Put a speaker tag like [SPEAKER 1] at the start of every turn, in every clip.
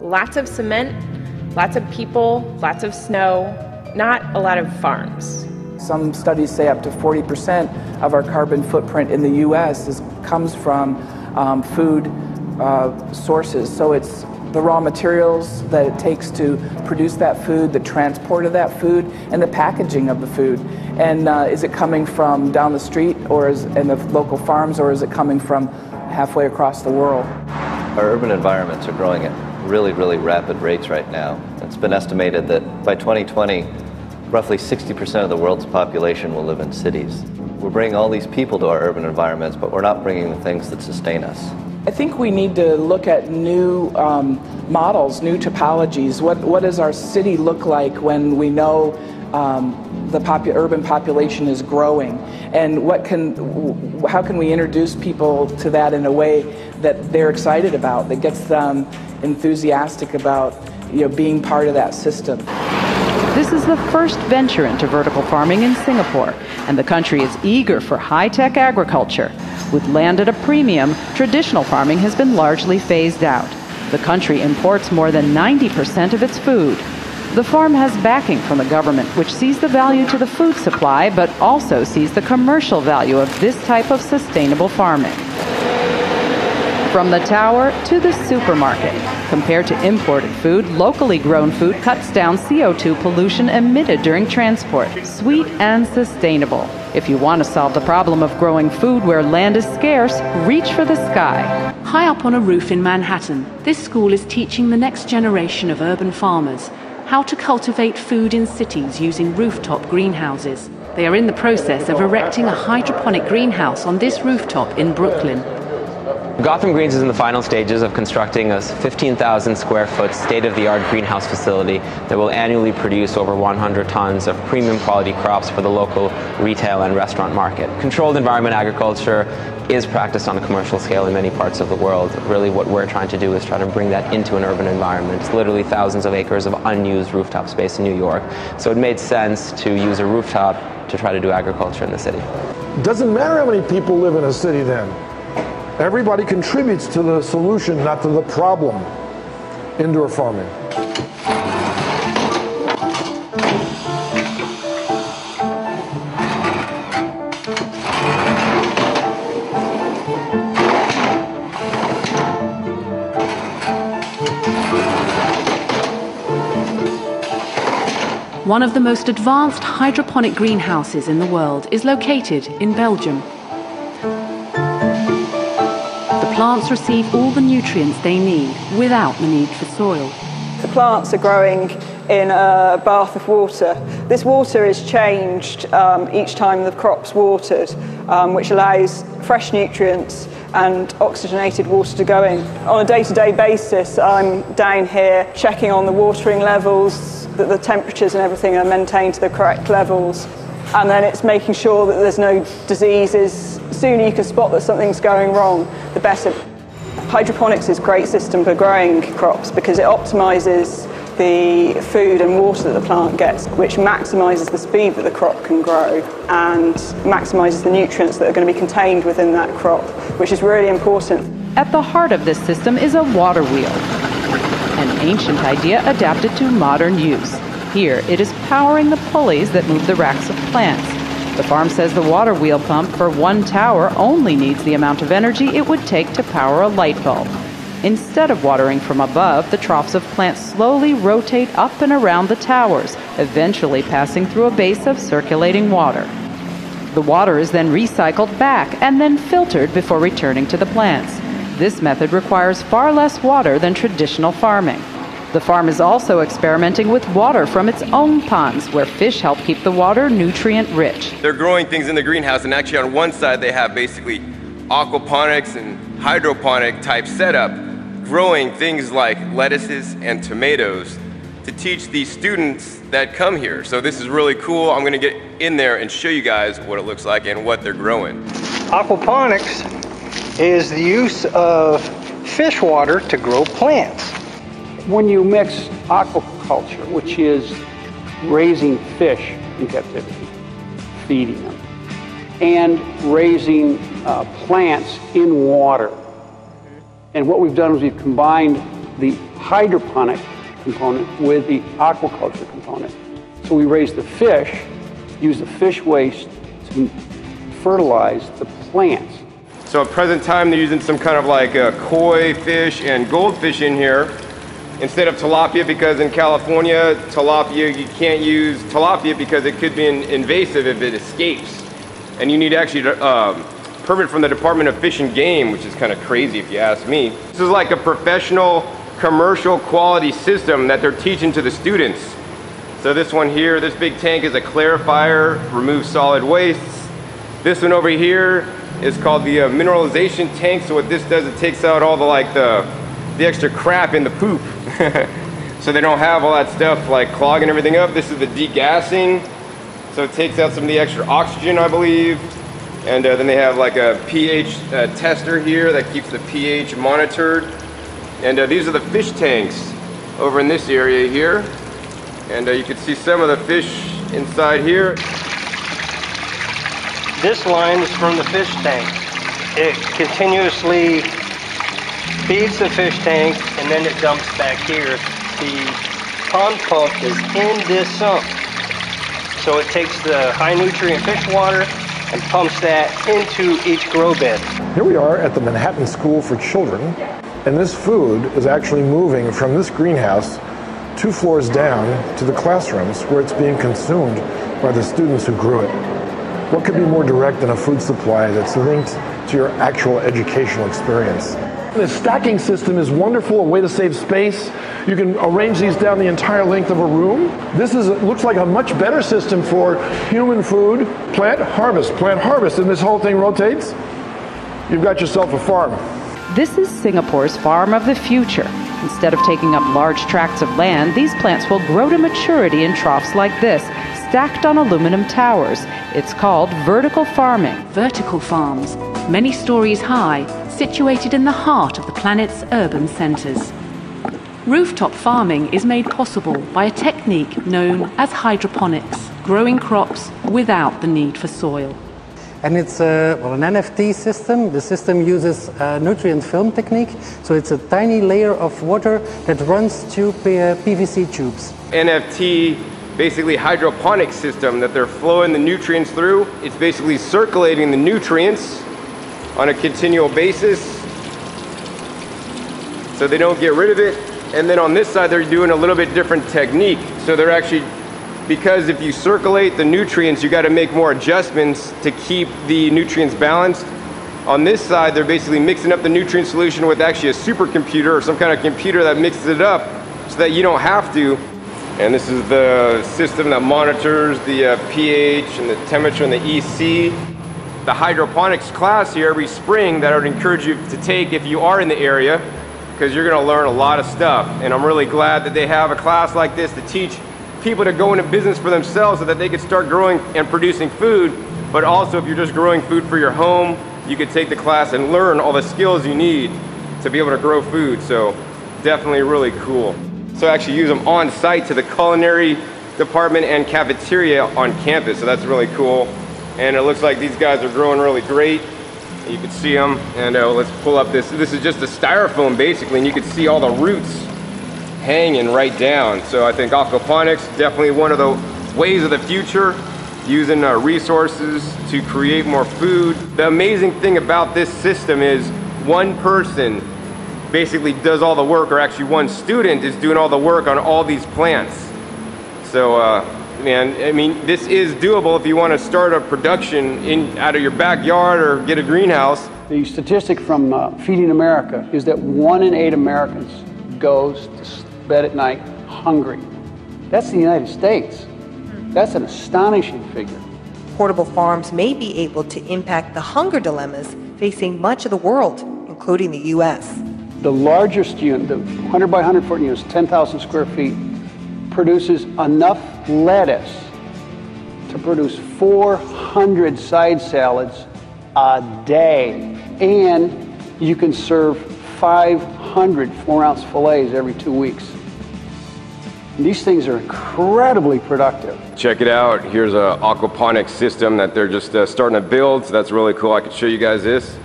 [SPEAKER 1] Lots of cement, lots of people, lots of snow, not a lot of farms.
[SPEAKER 2] Some studies say up to 40% of our carbon footprint in the U.S. comes from food sources. So it's the raw materials that it takes to produce that food, the transport of that food, and the packaging of the food. And is it coming from down the street or in the local farms, or is it coming from halfway across the world?
[SPEAKER 3] Our urban environments are growing at really, really rapid rates right now. It's been estimated that by 2020, roughly 60% of the world's population will live in cities. We're bringing all these people to our urban environments, but we're not bringing the things that sustain us.
[SPEAKER 2] I think we need to look at new models, new topologies. What does our city look like when we know the urban population is growing? And how can we introduce people to that in a way that they're excited about, that gets them enthusiastic about being part of that system?
[SPEAKER 4] This is the first venture into vertical farming in Singapore, and the country is eager for high-tech agriculture. With land at a premium, traditional farming has been largely phased out. The country imports more than 90% of its food. The farm has backing from the government, which sees the value to the food supply, but also sees the commercial value of this type of sustainable farming. From the tower to the supermarket. Compared to imported food, locally grown food cuts down CO2 pollution emitted during transport. Sweet and sustainable. If you want to solve the problem of growing food where land is scarce, reach for the sky.
[SPEAKER 5] High up on a roof in Manhattan, this school is teaching the next generation of urban farmers how to cultivate food in cities using rooftop greenhouses. They are in the process of erecting a hydroponic greenhouse on this rooftop in Brooklyn.
[SPEAKER 6] Gotham Greens is in the final stages of constructing a 15,000 square foot state-of-the-art greenhouse facility that will annually produce over 100 tons of premium quality crops for the local retail and restaurant market. Controlled environment agriculture is practiced on a commercial scale in many parts of the world. Really what we're trying to do is try to bring that into an urban environment. It's literally thousands of acres of unused rooftop space in New York. So it made sense to use a rooftop to try to do agriculture in the city.
[SPEAKER 7] Doesn't matter how many people live in a city then. Everybody contributes to the solution, not to the problem. Indoor farming.
[SPEAKER 5] One of the most advanced hydroponic greenhouses in the world is located in Belgium. Plants receive all the nutrients they need without the need for soil.
[SPEAKER 8] The plants are growing in a bath of water. This water is changed each time the crop's watered, which allows fresh nutrients and oxygenated water to go in. On a day-to-day basis, I'm down here checking on the watering levels, that the temperatures and everything are maintained to the correct levels. And then it's making sure that there's no diseases. The sooner you can spot that something's going wrong, the better. Hydroponics is a great system for growing crops because it optimizes the food and water that the plant gets, which maximizes the speed that the crop can grow and maximizes the nutrients that are going to be contained within that crop, which is really important.
[SPEAKER 4] At the heart of this system is a water wheel, an ancient idea adapted to modern use. Here, it is powering the pulleys that move the racks of plants. The farm says the water wheel pump for one tower only needs the amount of energy it would take to power a light bulb. Instead of watering from above, the troughs of plants slowly rotate up and around the towers, eventually passing through a base of circulating water. The water is then recycled back and then filtered before returning to the plants. This method requires far less water than traditional farming. The farm is also experimenting with water from its own ponds, where fish help keep the water nutrient-rich.
[SPEAKER 9] They're growing things in the greenhouse, and actually on one side they have basically aquaponics and hydroponic type setup, growing things like lettuces and tomatoes to teach these students that come here. So this is really cool. I'm gonna get in there and show you guys what it looks like and what they're growing.
[SPEAKER 10] Aquaponics is the use of fish water to grow plants. When you mix aquaculture, which is raising fish in captivity, feeding them, and raising plants in water. And what we've done is we've combined the hydroponic component with the aquaculture component. So we raise the fish, use the fish waste to fertilize the plants.
[SPEAKER 9] So at present time, they're using some kind of like koi fish and goldfish in here instead of tilapia, because in California, tilapia, you can't use tilapia because it could be invasive if it escapes. And you need actually permit from the Department of Fish and Game, which is kind of crazy if you ask me. This is like a professional, commercial quality system that they're teaching to the students. So this one here, this big tank is a clarifier, removes solid wastes. This one over here is called the mineralization tank. So what this does, it takes out all the extra crap in the poop. So they don't have all that stuff like clogging everything up. This is the degassing. So it takes out some of the extra oxygen, I believe. And then they have like a pH tester here that keeps the pH monitored. And these are the fish tanks over in this area here. And you can see some of the fish inside here.
[SPEAKER 11] This line is from the fish tank. It continuously feeds the fish tank and then it dumps back here. The pond pump is in this sump. So it takes the high nutrient fish water and pumps that into each grow bed.
[SPEAKER 7] Here we are at the Manhattan School for Children, and this food is actually moving from this greenhouse 2 floors down to the classrooms where it's being consumed by the students who grew it. What could be more direct than a food supply that's linked to your actual educational experience? The stacking system is wonderful, a way to save space. You can arrange these down the entire length of a room. This looks like a much better system for human food, plant harvest, and this whole thing rotates. You've got yourself a farm.
[SPEAKER 4] This is Singapore's farm of the future. Instead of taking up large tracts of land, these plants will grow to maturity in troughs like this, stacked on aluminum towers. It's called vertical farming.
[SPEAKER 5] Vertical farms, many stories high, situated in the heart of the planet's urban centres. Rooftop farming is made possible by a technique known as hydroponics, growing crops without the need for soil.
[SPEAKER 12] And it's an NFT system. The system uses a nutrient film technique, so it's a tiny layer of water that runs through PVC tubes.
[SPEAKER 9] NFT, basically hydroponic system that they're flowing the nutrients through. It's basically circulating the nutrients on a continual basis so they don't get rid of it. And then on this side, they're doing a little bit different technique. So they're actually, because if you circulate the nutrients, you got to make more adjustments to keep the nutrients balanced. On this side, they're basically mixing up the nutrient solution with actually a supercomputer or some kind of computer that mixes it up so that you don't have to. And this is the system that monitors the pH and the temperature and the EC. The hydroponics class here every spring that I would encourage you to take if you are in the area, because you're going to learn a lot of stuff. And I'm really glad that they have a class like this to teach people to go into business for themselves so that they could start growing and producing food. But also if you're just growing food for your home, you could take the class and learn all the skills you need to be able to grow food. So definitely really cool. So I actually use them on site to the culinary department and cafeteria on campus. So that's really cool. And it looks like these guys are growing really great. You can see them. And let's pull up this. This is just a styrofoam basically, and you can see all the roots hanging right down. So I think aquaponics, definitely one of the ways of the future, using resources to create more food. The amazing thing about this system is one person basically does all the work, or actually one student is doing all the work on all these plants. So man, I mean, this is doable if you want to start a production out of your backyard or get a greenhouse.
[SPEAKER 10] The statistic from Feeding America is that 1 in 8 Americans goes to bed at night hungry. That's the United States. That's an astonishing figure.
[SPEAKER 13] Portable farms may be able to impact the hunger dilemmas facing much of the world, including the U.S.
[SPEAKER 10] The largest unit, the 100 by 100 foot unit, is 10,000 square feet, produces enough lettuce to produce 400 side salads a day. And you can serve 500 4-ounce fillets every 2 weeks. And these things are incredibly productive.
[SPEAKER 9] Check it out. Here's an aquaponics system that they're just starting to build. So that's really cool. I could show you guys this.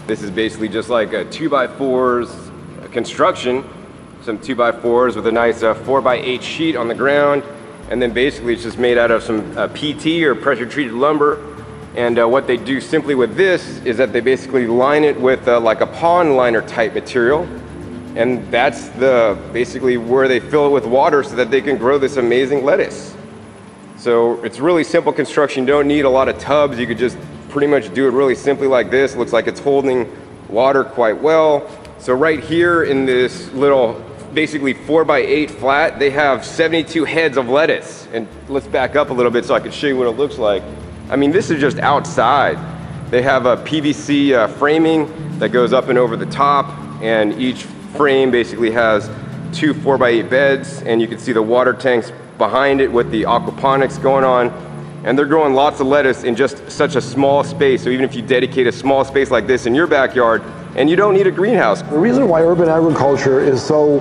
[SPEAKER 9] This is basically just like a 2x4s construction. some 2x4s with a nice 4x8 sheet on the ground. And then basically it's just made out of some PT or pressure treated lumber. And what they do simply with this is that they basically line it with like a pond liner type material. And that's basically where they fill it with water so that they can grow this amazing lettuce. So it's really simple construction. You don't need a lot of tubs. You could just pretty much do it really simply like this. It looks like it's holding water quite well. So right here in this little basically 4x8 flat, they have 72 heads of lettuce. And let's back up a little bit so I can show you what it looks like. I mean, this is just outside. They have a PVC framing that goes up and over the top, and each frame basically has 2 4x8 beds, and you can see the water tanks behind it with the aquaponics going on. And they're growing lots of lettuce in just such a small space. So even if you dedicate a small space like this in your backyard, and you don't need a greenhouse.
[SPEAKER 7] The reason why urban agriculture is so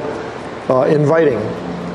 [SPEAKER 7] inviting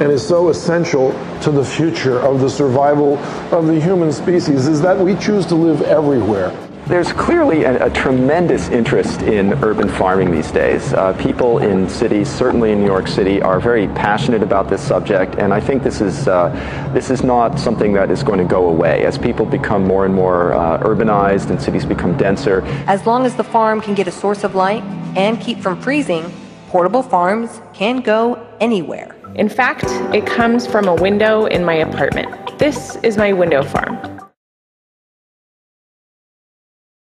[SPEAKER 7] and is so essential to the future of the survival of the human species is that we choose to live everywhere.
[SPEAKER 14] There's clearly a tremendous interest in urban farming these days. People in cities, certainly in New York City, are very passionate about this subject, and I think this is not something that is going to go away. As people become more and more urbanized and cities become denser.
[SPEAKER 13] As long as the farm can get a source of light and keep from freezing, portable farms can go anywhere.
[SPEAKER 1] In fact, it comes from a window in my apartment. This is my window farm.